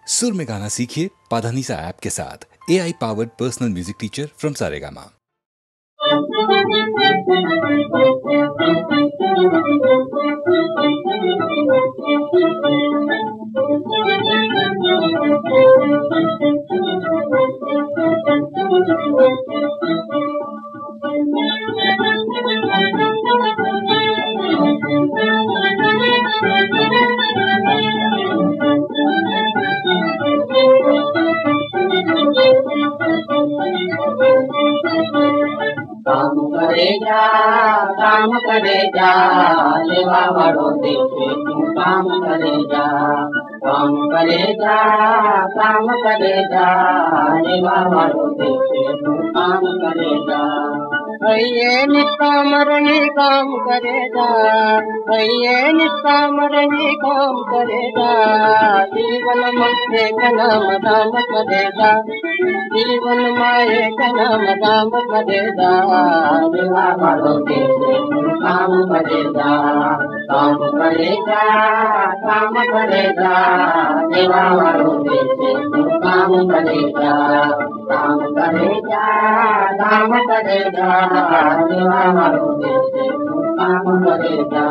सुर में गाना सीखिए पाधानीसा ऐप के साथ। AI powered personal music teacher from Saregama. काम करे जा सेवा वालों देखे तू काम करे जा सेवा वालों देखे तू काम करे जा भैये निष्काम रही काम करे जा जीवन में नाम दाम करे जा जीवन माए नाम दाम करे जा सेवा वालों देखे तू काम करे जा सेवा वालों देखे तू काम करे जा सेवा वालों देखे तू काम करे जा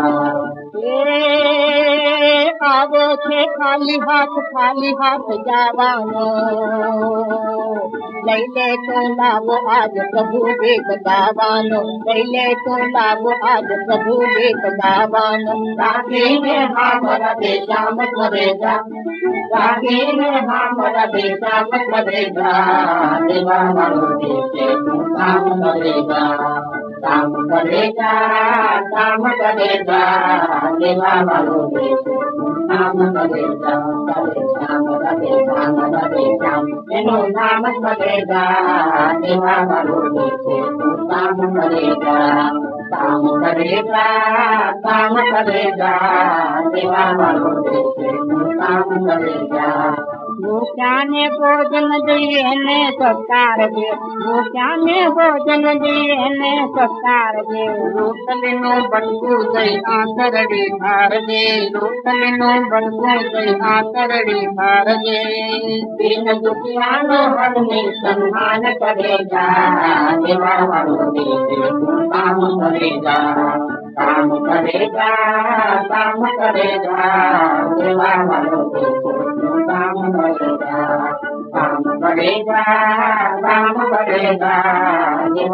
आवो छे खाली हाथ जावानो लैले तो लाभो आज प्रभु देख दावानो लैले तो लाभो आज प्रभु देख दावानो रागे में हमरा देशा मत मरेगा रागे में हमरा देशा मत मरेगा सेवा वालों देखे तू काम करेगा सेवा वालों देखे तू काम करेगा तेनो नाम करेगा सेवा वालों देखे तू काम करेगा सेवा वालों देखे तू काम करेगा भूख्याने भोजन दिए ने सत्कार दे भूख्याने भोजन दिए ने सत्कार दे रोटलीनो बनकू दई आंतरड़ी भार दे रोटलीनो बनकू दई आंतरड़ी भार दे दीन दुखियानो हरने सम्मान करेगा सेवा वालों देखे तू काम करेगा सेवा वालों देखे तू काम करेगा सेवा वालों देखे तू काम करेगा रवि श्याम करेगा रवि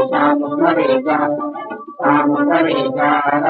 श्याम करेगा रवि श्याम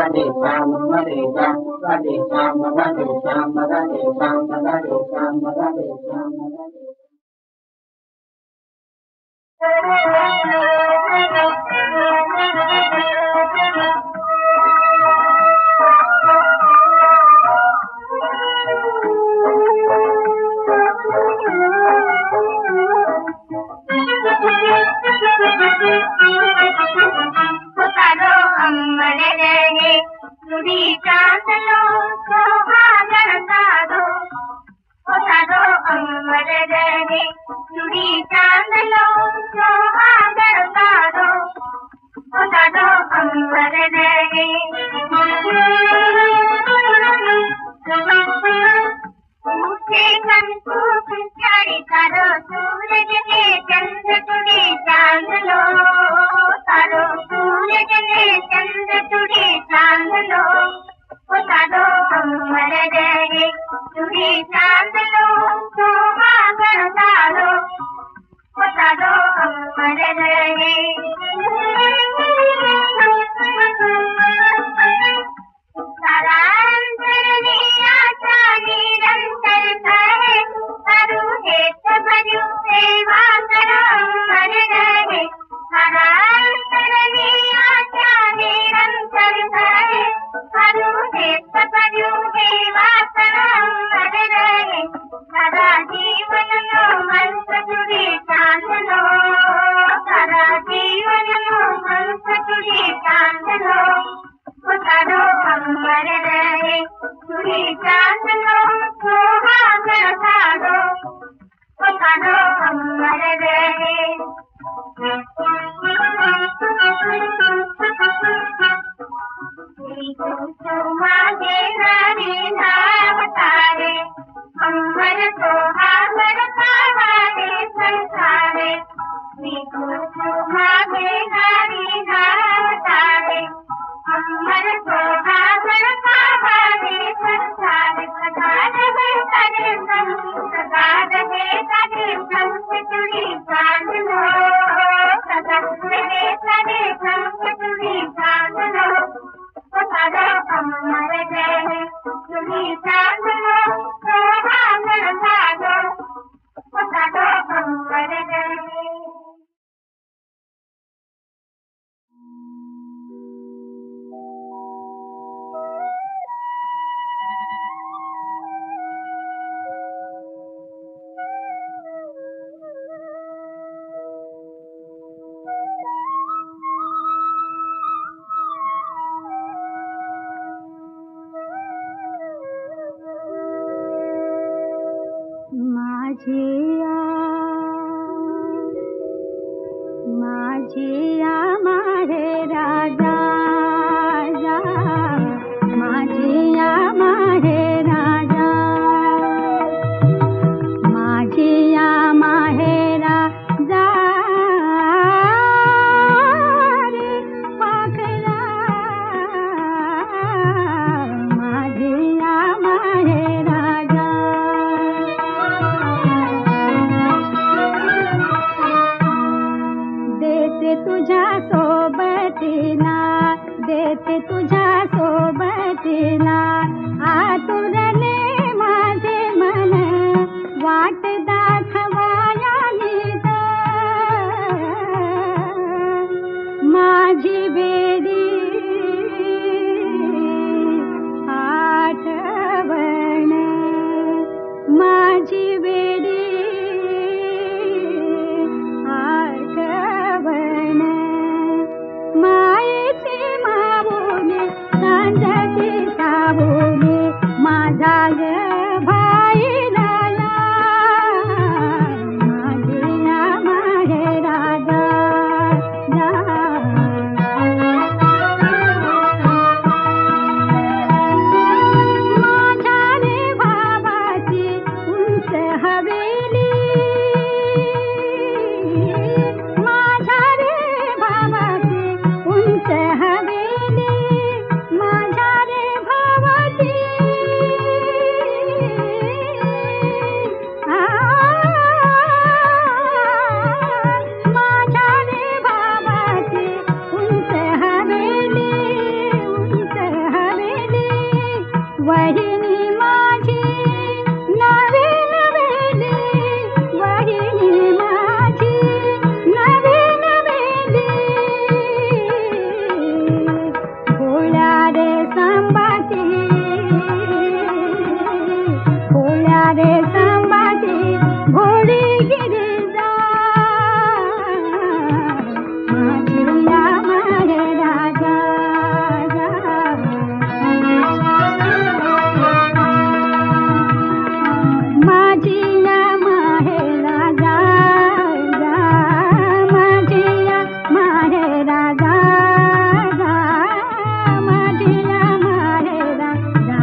मागे हरी नाव तारे अमर तो आवर पावारे संसारे मागे हरी नाव तारे अमर तो आवर पावारे संसारे सदा रहे तेरे संग सदा रहे तेरे संग तुरी साधनो सदा रहे तेरे संग तुरी साधनो सदा अमर रहे तुरी साधनो सोहागण साधो सदा अमर रहे। माझिया माहे राजा माझिया माहे राजा माझिया माहे राजा रे पाखरा माझिया माहे राजा देते तुझ्या सोबतीला आतुरले माझे मन वाट दाखवाया नीत माझी बेडी आठवण माझी बेडी मायेची माऊली सांजाची सावली माझा भाई लाला माझिया माहे राजा माझ्या रे भावाची उंच हवेली माझ्या रे भावाची उंच हवेली माझ्या रे भावाची माझ्या रे भावाची उंच हवेली वहिनी माझी नवी नवेली वहिनी माझी नवी नवेली भोळ्या रे संबाची भोळी गिरिजा माझिया माहे राजा माझिया माहे राजा माझिया माहे राजा माझिया माहे राजा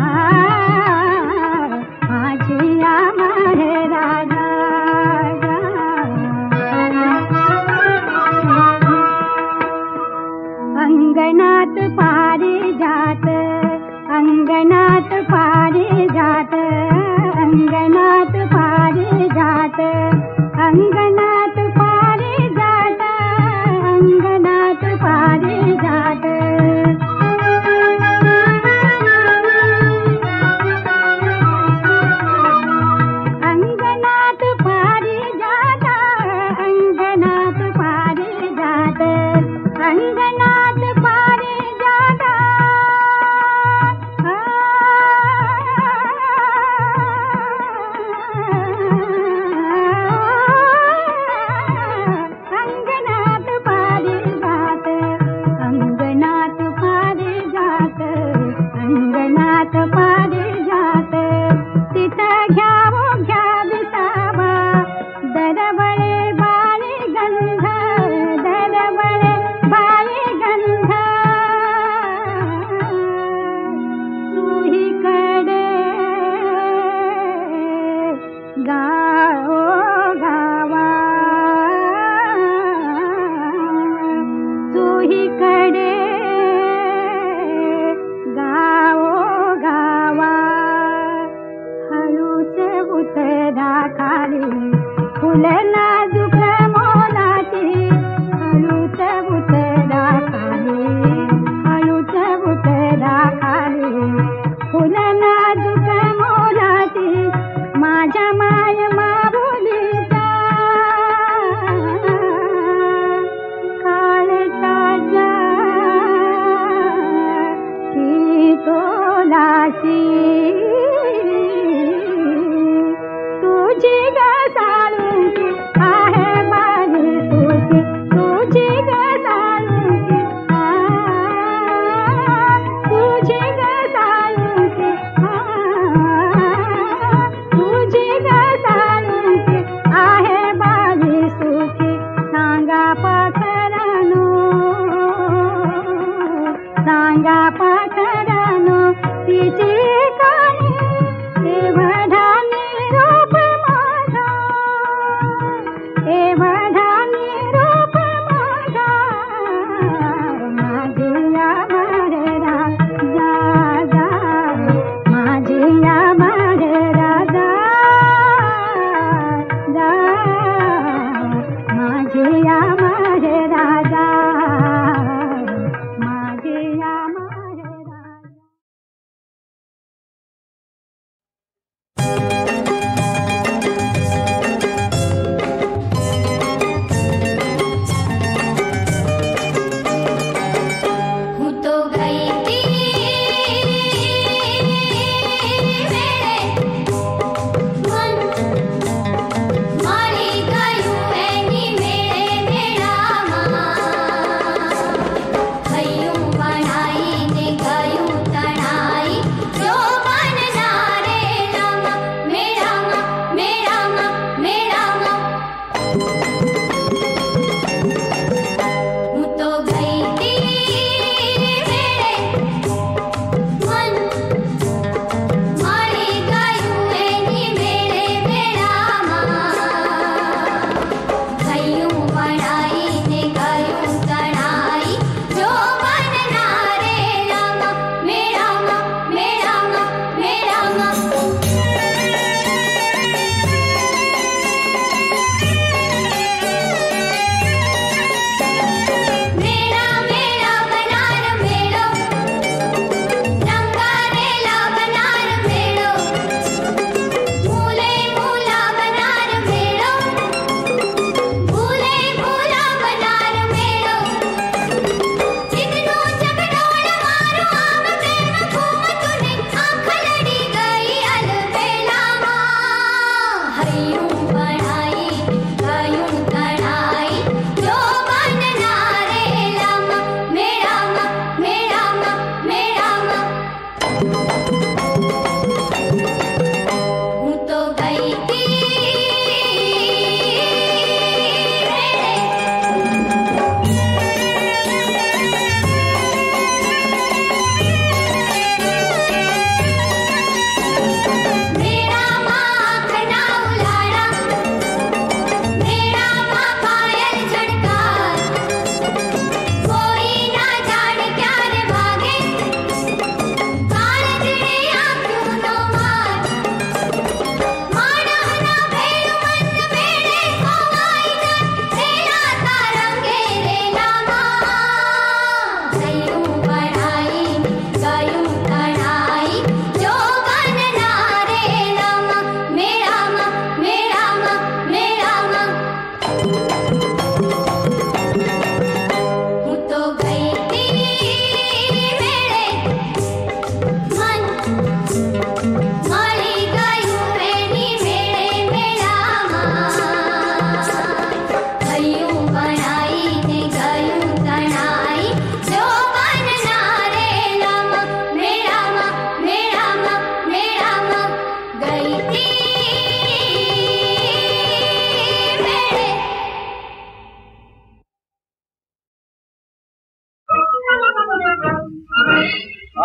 माझिया माहे राजा अंगणात पारिजात अंगणात पारिजात अंगणात पारिजात अंगणात पारिजात अंगणात पारिजात अंगणात पारिजात अंगणात पारिजात अंगणात पारिजात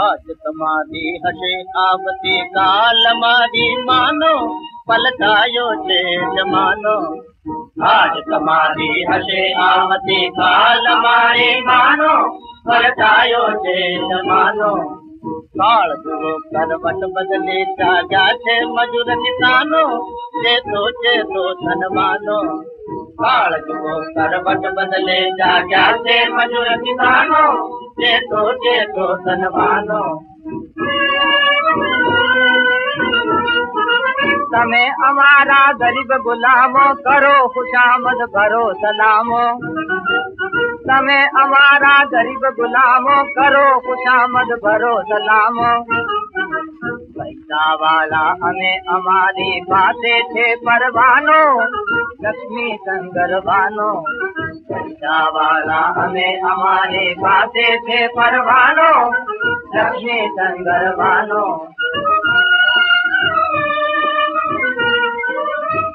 आज तुम्हारी हसे आवती काल मारी मानो पलटायो छे जमानो। आज तुम्हारी हसे आवती काल मारी मानो पलटायो छे जमानो। काल जुगो करवट बदले जागा छे मजूर किसानो चेतो धनवानो काल जुगो करवट बदले जागा छे मजूर किसानो चेतो धनवानो तमे अमारा गरीब गुलामो करो खुशामद भरो सलामो तमे अमारा गरीब गुलामो करो खुशामद भरो सलामो पैसा वाला हमें हमारी बातें थे परवानो लक्ष्मी संगरवानो पैसा वाला हमें हमारी बातें थे परवानो लक्ष्मी संगरवानो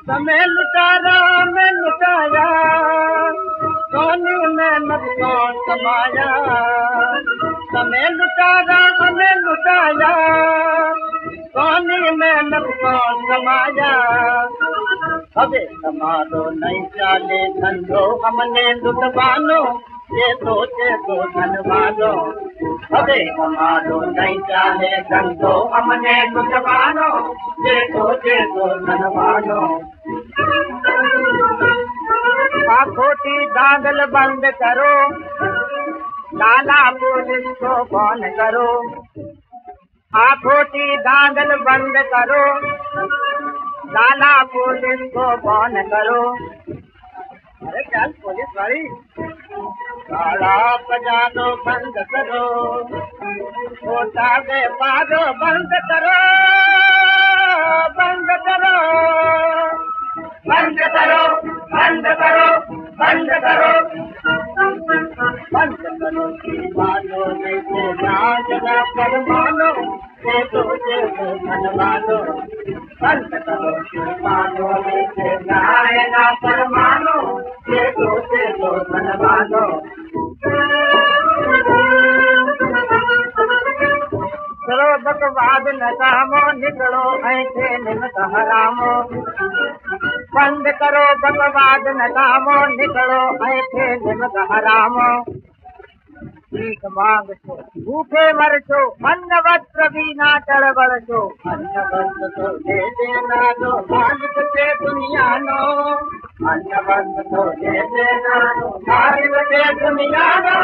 समय लुटारा में लुटाया सोने में नुकसान कमाया समय लुटारा हमें लुटाया सोने में नुकसान कमाया अबे समारो नहीं चाले धंधो हमने लुटवानो चेतो धनवानो अबे हमारो नहीं चाले धंधो हमने लुटवानो चेतो धनवानो खोटी दांगल बंद करो लाला पुलिस को फोन करो खोटी दांगल बंद करो लाला पुलिस को फोन करो अरे क्या पुलिस भाई काला बजानो बंद करो छोटा व्यापारो बंद करो बंद करो बंद करो बंद करो बंद करो बंद करो मानो जैसे राजना परमानो चेतो धनवानो बंद करो मानो जैसे राजना परमानो चेतो धनवानो चलो बकवाद न कामो निकलो ऐसे निमत हरामो बंद करो बकवाद न कामो निकलो ऐसे निमत हरामो भीख मांग छो भूखे मर छो अन्न वस्त्र बिना टड़बड़ छो अन्न वस्त्र तो दे देना दो मालिक से दुनिया नो अन्न वस्त्र तो दे देना दो मालिक से दुनिया नो